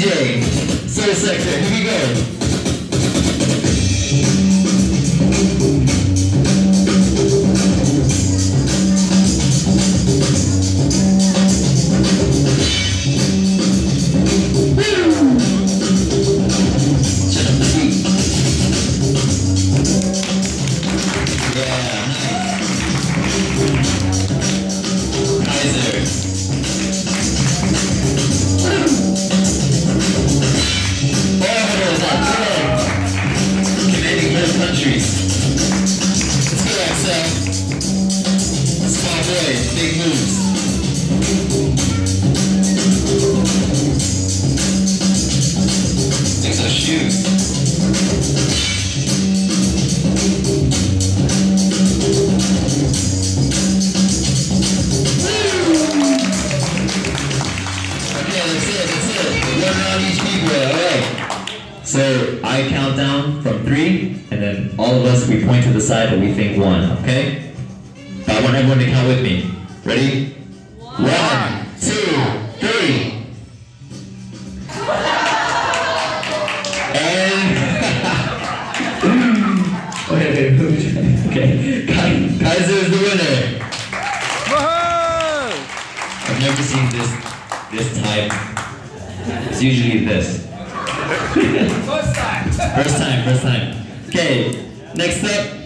DJ, Soul Sector, here we go. Big moves. Take those shoes. Okay, that's it. One round each people, alright. So I count down from 3, and then all of us, we point to the side that we think won, okay? But I want everyone to count with me. Ready? 1, 2, 3. And okay, Kaiser is the winner. I've never seen this type. It's usually this. First time. Okay, next up.